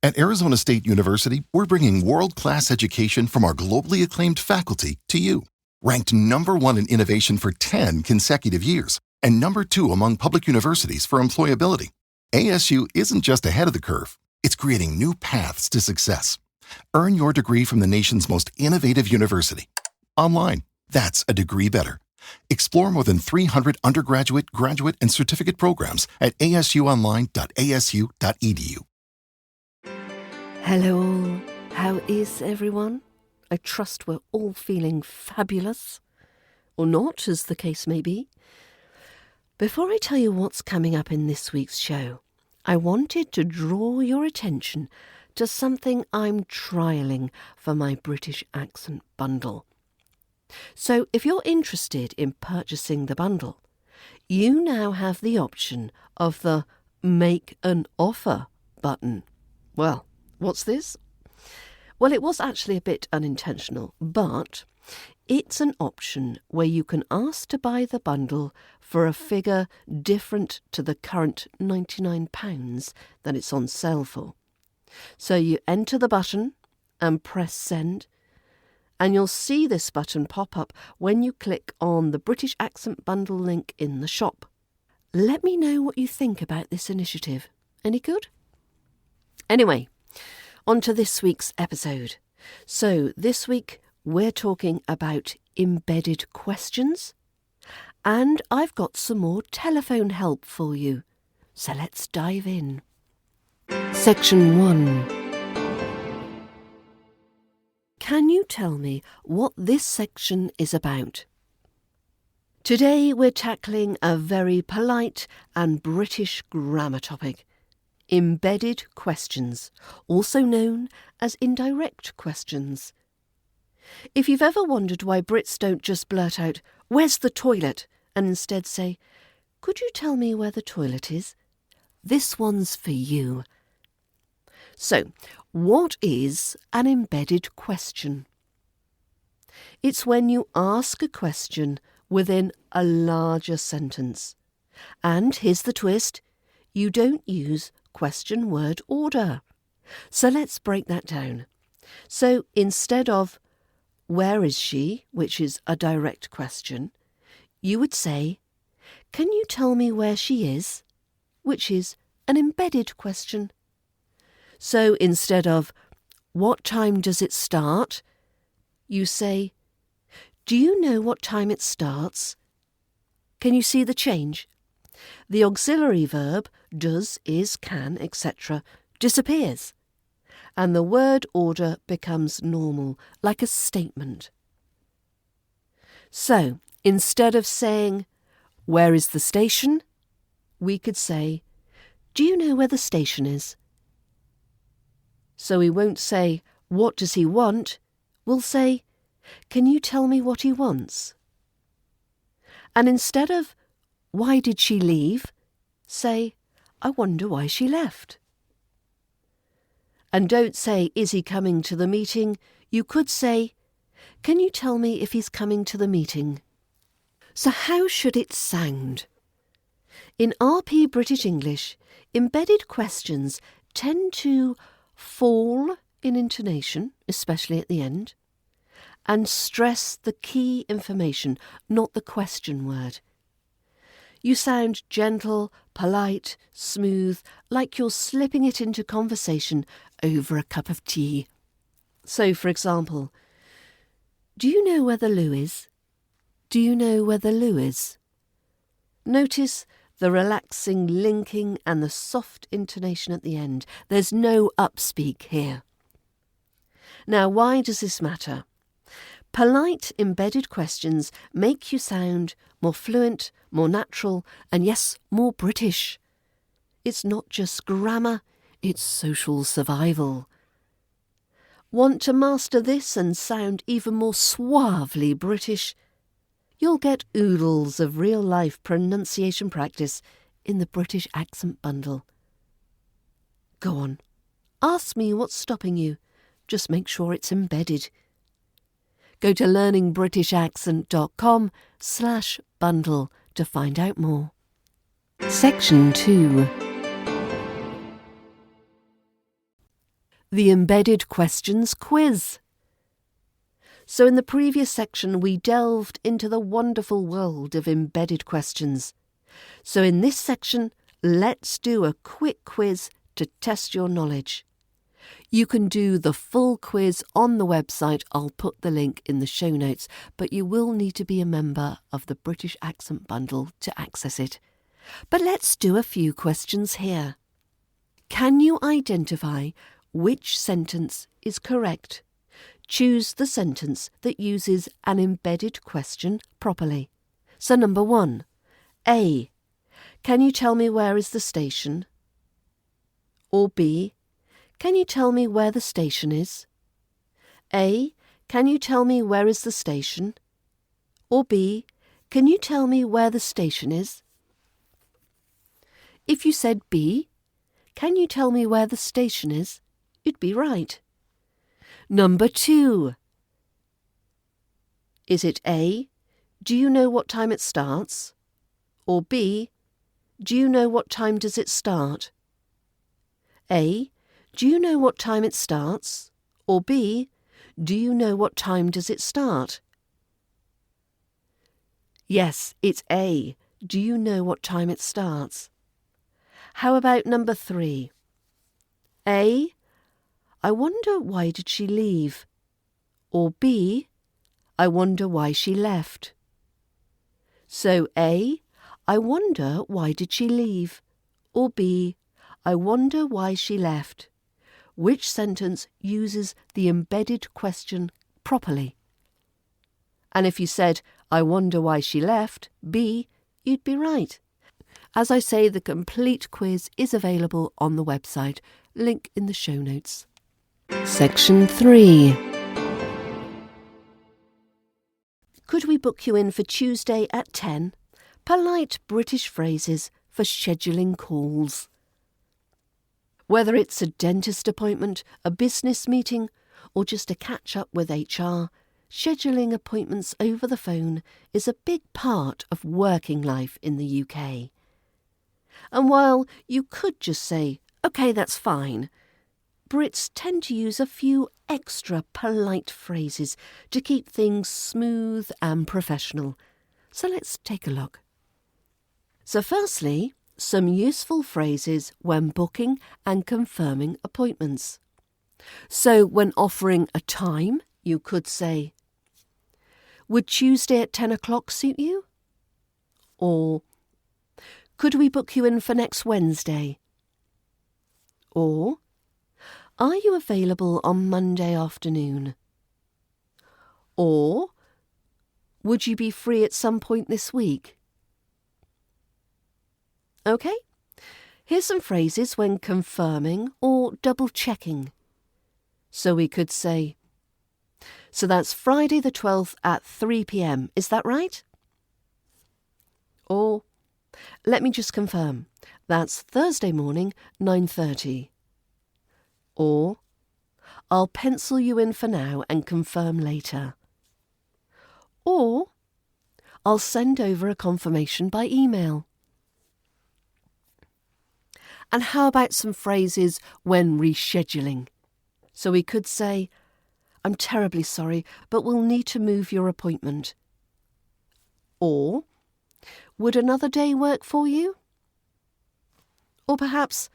At Arizona State University, we're bringing world-class education from our globally acclaimed faculty to you. Ranked #1 in innovation for 10 consecutive years and #2 among public universities for employability, ASU isn't just ahead of the curve, it's creating new paths to success. Earn your degree from the nation's most innovative university. Online, that's a degree better. Explore more than 300 undergraduate, graduate, and certificate programs at asuonline.asu.edu. Hello all, how is everyone? I trust we're all feeling fabulous, or not, as the case may be. Before I tell you what's coming up in this week's show, I wanted to draw your attention to something I'm trialling for my British accent bundle. So if you're interested in purchasing the bundle, you now have the option of the Make an Offer button. Well, what's this? Well, it was actually a bit unintentional, but it's an option where you can ask to buy the bundle for a figure different to the current £99 that it's on sale for. So you enter the button and press send, and you'll see this button pop up when you click on the British Accent Bundle link in the shop. Let me know what you think about this initiative. Any good? Anyway, on to this week's episode. So this week we're talking about embedded questions, and I've got some more telephone help for you. So let's dive in. Section 1. Can you tell me what this section is about? Today we're tackling a very polite and British grammar topic. Embedded questions, also known as indirect questions. If you've ever wondered why Brits don't just blurt out, "Where's the toilet?" and instead say, "Could you tell me where the toilet is?" This one's for you. So, what is an embedded question? It's when you ask a question within a larger sentence. And here's the twist, you don't use question word order. So let's break that down. So instead of "Where is she?" which is a direct question, you would say, "Can you tell me where she is?" which is an embedded question. So instead of "What time does it start?" you say, "Do you know what time it starts?" Can you see the change? The auxiliary verb, does, is, can, etc., disappears, and the word order becomes normal, like a statement. So, instead of saying, "Where is the station?" we could say, "Do you know where the station is?" So we won't say, "What does he want?" We'll say, "Can you tell me what he wants?" And instead of "Why did she leave?" say, "I wonder why she left." And don't say, "Is he coming to the meeting?" You could say, "Can you tell me if he's coming to the meeting?" So how should it sound? In RP British English, embedded questions tend to fall in intonation, especially at the end, and stress the key information, not the question word. You sound gentle, polite, smooth, like you're slipping it into conversation over a cup of tea. So, for example, "Do you know where the loo is?" "Do you know where the loo is?" Notice the relaxing linking and the soft intonation at the end. There's no upspeak here. Now, why does this matter? Polite embedded questions make you sound more fluent, more natural, and yes, more British. It's not just grammar, it's social survival. Want to master this and sound even more suavely British? You'll get oodles of real-life pronunciation practice in the British Accent Bundle. Go on, ask me what's stopping you. Just make sure it's embedded. Go to learningbritishaccent.com/bundle to find out more. Section 2. the embedded questions quiz. So in the previous section, we delved into the wonderful world of embedded questions. So in this section, let's do a quick quiz to test your knowledge. You can do the full quiz on the website. I'll put the link in the show notes, but you will need to be a member of the British Accent Bundle to access it. But let's do a few questions here. Can you identify which sentence is correct? Choose the sentence that uses an embedded question properly. So number 1, A. Can you tell me where is the station? Or B. Can you tell me where the station is? A. Can you tell me where is the station? Or B. Can you tell me where the station is? If you said B, can you tell me where the station is? You'd be right. Number 2. Is it A, do you know what time it starts? Or B, do you know what time does it start? A, do you know what time it starts? Or B, do you know what time does it start? Yes, it's A. Do you know what time it starts? How about number 3? A, I wonder why did she leave? Or B, I wonder why she left. So A, I wonder why did she leave? Or B, I wonder why she left. Which sentence uses the embedded question properly? And if you said, I wonder why she left, B, you'd be right. As I say, the complete quiz is available on the website. Link in the show notes. Section 3. Could we book you in for Tuesday at 10? Polite British phrases for scheduling calls. Whether it's a dentist appointment, a business meeting, or just a catch-up with HR, scheduling appointments over the phone is a big part of working life in the UK. And while you could just say, OK, that's fine, Brits tend to use a few extra polite phrases to keep things smooth and professional. So let's take a look. So firstly, some useful phrases when booking and confirming appointments. So when offering a time, you could say, would Tuesday at 10 o'clock suit you? Or, could we book you in for next Wednesday? Or, are you available on Monday afternoon? Or, would you be free at some point this week? OK, here's some phrases when confirming or double-checking. So we could say, so that's Friday the 12th at 3 p.m, is that right? Or, let me just confirm, that's Thursday morning, 9:30. Or, I'll pencil you in for now and confirm later. Or, I'll send over a confirmation by email. And how about some phrases when rescheduling? So we could say, I'm terribly sorry, but we'll need to move your appointment. Or, would another day work for you? Or perhaps,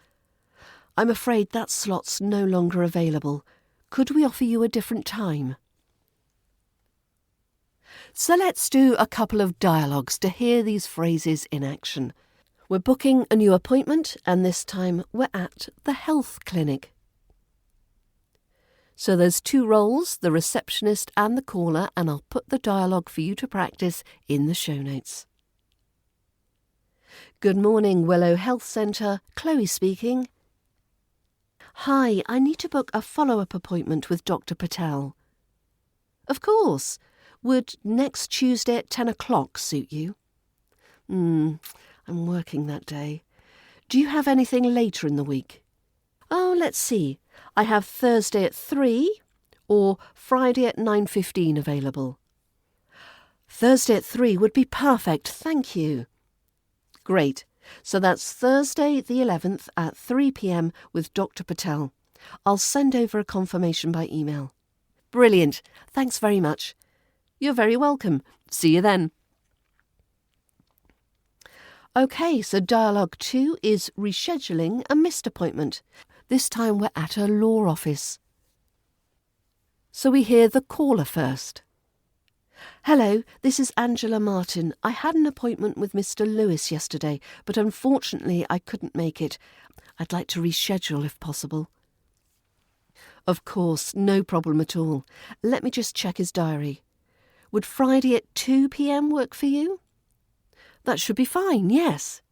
I'm afraid that slot's no longer available. Could we offer you a different time? So let's do a couple of dialogues to hear these phrases in action. We're booking a new appointment, and this time we're at the health clinic. So there's 2 roles, the receptionist and the caller, and I'll put the dialogue for you to practice in the show notes. Good morning, Willow Health Centre. Chloe speaking. Hi, I need to book a follow-up appointment with Dr Patel. Of course. Would next Tuesday at 10 o'clock suit you? I'm working that day. Do you have anything later in the week? Oh, let's see. I have Thursday at 3 or Friday at 9:15 available. Thursday at 3 would be perfect, thank you. Great. So that's Thursday the 11th at 3 p.m. with Dr Patel. I'll send over a confirmation by email. Brilliant. Thanks very much. You're very welcome. See you then. OK, so dialogue 2 is rescheduling a missed appointment. This time we're at a law office. So we hear the caller first. Hello, this is Angela Martin. I had an appointment with Mr. Lewis yesterday, but unfortunately I couldn't make it. I'd like to reschedule if possible. Of course, no problem at all. Let me just check his diary. Would Friday at 2 p.m. work for you? That should be fine, yes.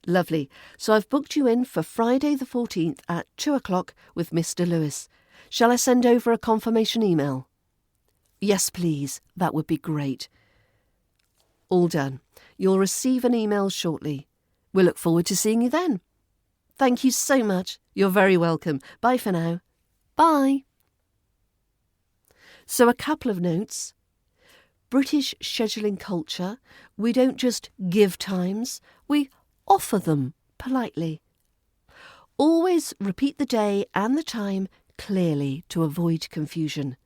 Lovely. So I've booked you in for Friday the 14th at 2 o'clock with Mr. Lewis. Shall I send over a confirmation email? Yes, please. That would be great. All done. You'll receive an email shortly. We'll look forward to seeing you then. Thank you so much. You're very welcome. Bye for now. Bye. So a couple of notes. British scheduling culture, we don't just give times, we offer them politely. Always repeat the day and the time clearly to avoid confusion.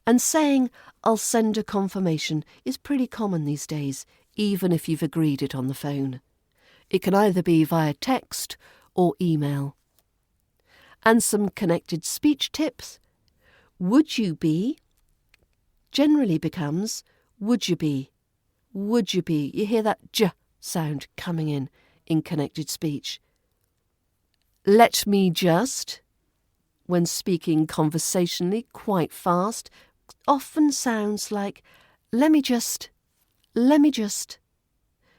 And saying, I'll send a confirmation is pretty common these days, even if you've agreed it on the phone. It can either be via text or email. And some connected speech tips. Would you be generally becomes would you be. Would you be. You hear that j sound coming in connected speech. Let me just, when speaking conversationally quite fast, often sounds like let me just.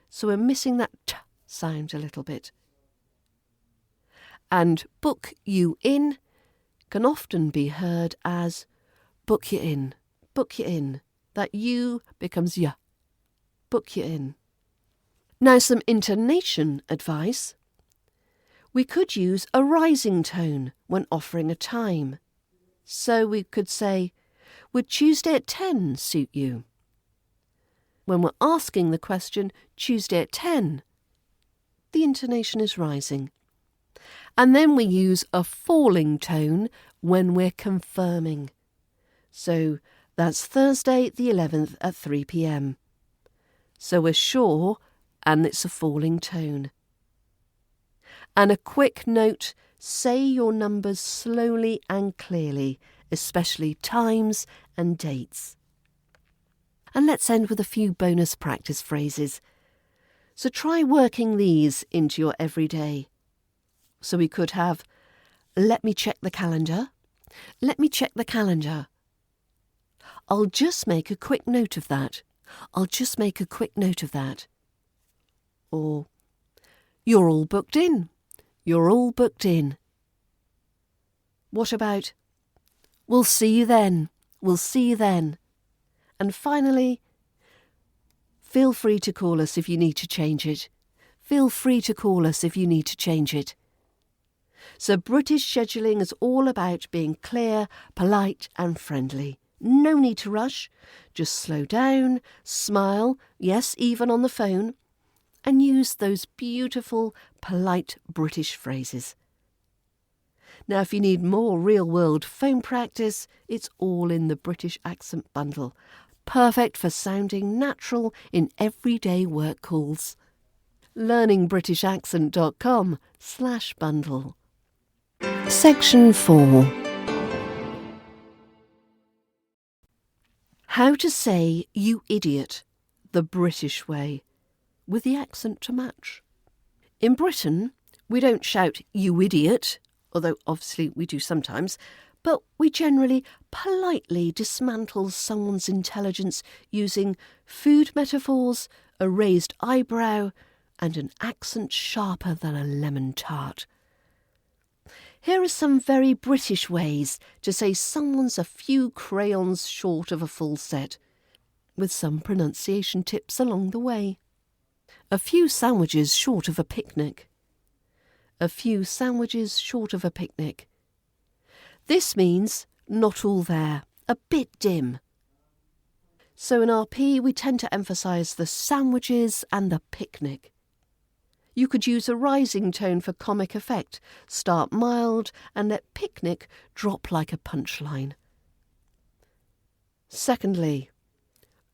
So we're missing that t sound a little bit. And book you in can often be heard as book you in. Book you in. That you becomes ya. Book you in. Now some intonation advice. We could use a rising tone when offering a time. So we could say, would Tuesday at 10 suit you? When we're asking the question, Tuesday at 10, the intonation is rising. And then we use a falling tone when we're confirming. So that's Thursday the 11th at 3 p.m. So we're sure and it's a falling tone. And a quick note, say your numbers slowly and clearly, especially times and dates. And let's end with a few bonus practice phrases. So try working these into your everyday. So we could have, let me check the calendar. Let me check the calendar. I'll just make a quick note of that. I'll just make a quick note of that. Or, you're all booked in. You're all booked in. What about, we'll see you then. We'll see you then. And finally, feel free to call us if you need to change it. Feel free to call us if you need to change it. So British scheduling is all about being clear, polite and friendly. No need to rush. Just slow down, smile, yes, even on the phone, and use those beautiful, polite British phrases. Now, if you need more real-world phone practice, it's all in the British Accent Bundle. Perfect for sounding natural in everyday work calls. learningbritishaccent.com/bundle. Section 4. How to say you idiot the British way, with the accent to match. In Britain, we don't shout you idiot, although obviously we do sometimes, but we generally politely dismantle someone's intelligence using food metaphors, a raised eyebrow, and an accent sharper than a lemon tart. Here are some very British ways to say someone's a few crayons short of a full set, with some pronunciation tips along the way. A few sandwiches short of a picnic. A few sandwiches short of a picnic. This means not all there, a bit dim. So in RP we tend to emphasise the sandwiches and the picnic. You could use a rising tone for comic effect. Start mild and let picnic drop like a punchline. Secondly,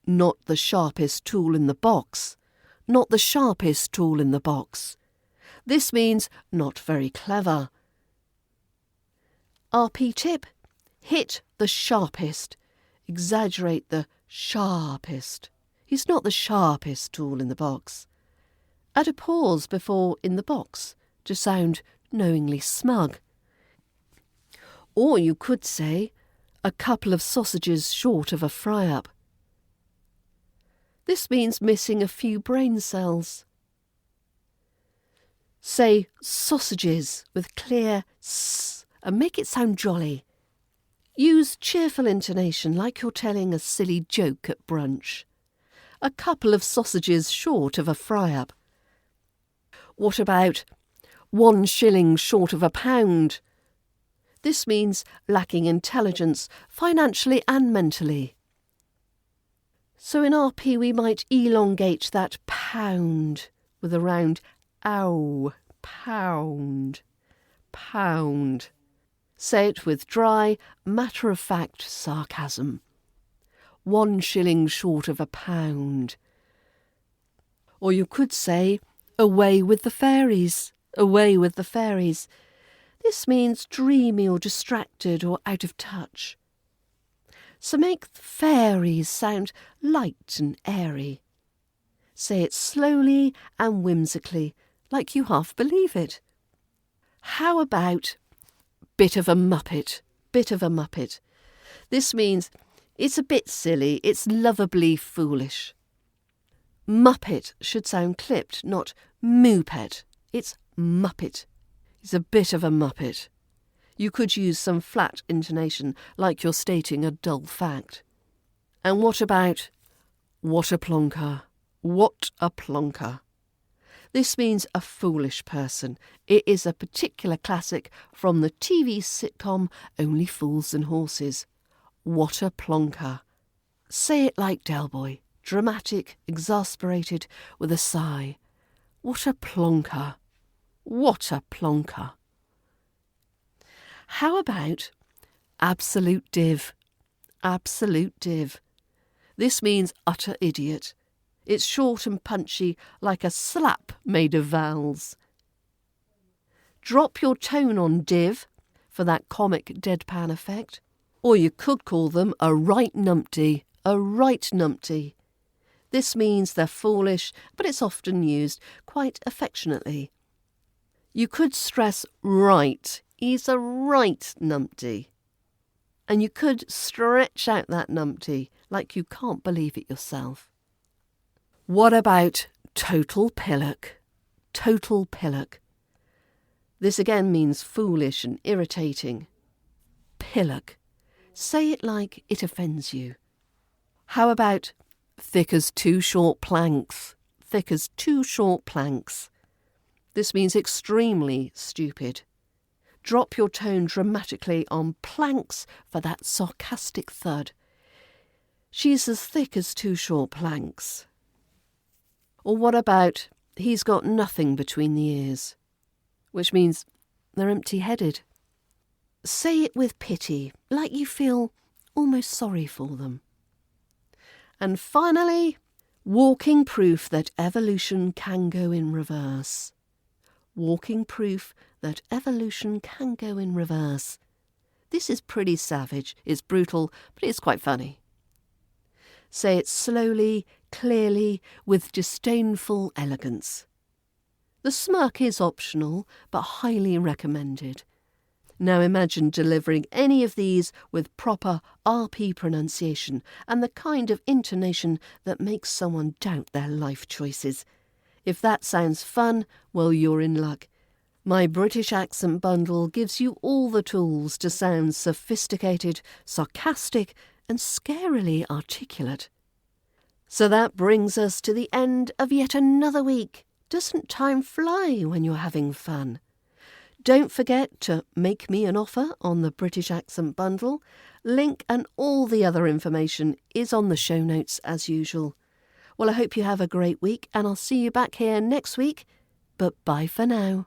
not the sharpest tool in the box. Not the sharpest tool in the box. This means not very clever. RP tip: hit the sharpest. Exaggerate the sharpest. He's not the sharpest tool in the box. Add a pause before in the box to sound knowingly smug. Or you could say, a couple of sausages short of a fry-up. This means missing a few brain cells. Say sausages with clear s and make it sound jolly. Use cheerful intonation like you're telling a silly joke at brunch. A couple of sausages short of a fry-up. What about 1 shilling short of a pound? This means lacking intelligence, financially and mentally. So in RP we might elongate that pound with a round ow, pound, pound. Say it with dry, matter-of-fact sarcasm. 1 shilling short of a pound. Or you could say, away with the fairies, away with the fairies. This means dreamy or distracted or out of touch. So make fairies sound light and airy. Say it slowly and whimsically, like you half believe it. How about bit of a muppet, bit of a muppet? This means it's a bit silly, it's lovably foolish. Muppet should sound clipped, not moopet. It's muppet. It's a bit of a muppet. You could use some flat intonation, like you're stating a dull fact. And what about what a plonker? What a plonker. This means a foolish person. It is a particular classic from the TV sitcom Only Fools and Horses. What a plonker. Say it like Del Boy, dramatic, exasperated, with a sigh. What a plonker. What a plonker. How about absolute div? Absolute div. This means utter idiot. It's short and punchy, like a slap made of vowels. Drop your tone on div for that comic deadpan effect. Or you could call them a right numpty, a right numpty. This means they're foolish, but it's often used quite affectionately. You could stress right. He's a right numpty. And you could stretch out that numpty like you can't believe it yourself. What about total pillock? Total pillock. This again means foolish and irritating. Pillock. Say it like it offends you. How about thick as 2 short planks? Thick as 2 short planks. This means extremely stupid. Drop your tone dramatically on planks for that sarcastic thud. She's as thick as 2 short planks. Or what about he's got nothing between the ears? Which means they're empty-headed. Say it with pity, like you feel almost sorry for them. And finally, walking proof that evolution can go in reverse. Walking proof that evolution can go in reverse. This is pretty savage, it's brutal, but it's quite funny. Say it slowly, clearly, with disdainful elegance. The smirk is optional, but highly recommended. Now imagine delivering any of these with proper RP pronunciation and the kind of intonation that makes someone doubt their life choices. If that sounds fun, well, you're in luck. My British accent bundle gives you all the tools to sound sophisticated, sarcastic, and scarily articulate. So that brings us to the end of yet another week. Doesn't time fly when you're having fun? Don't forget to make me an offer on the British Accent Bundle. Link and all the other information is on the show notes as usual. Well, I hope you have a great week and I'll see you back here next week but bye for now.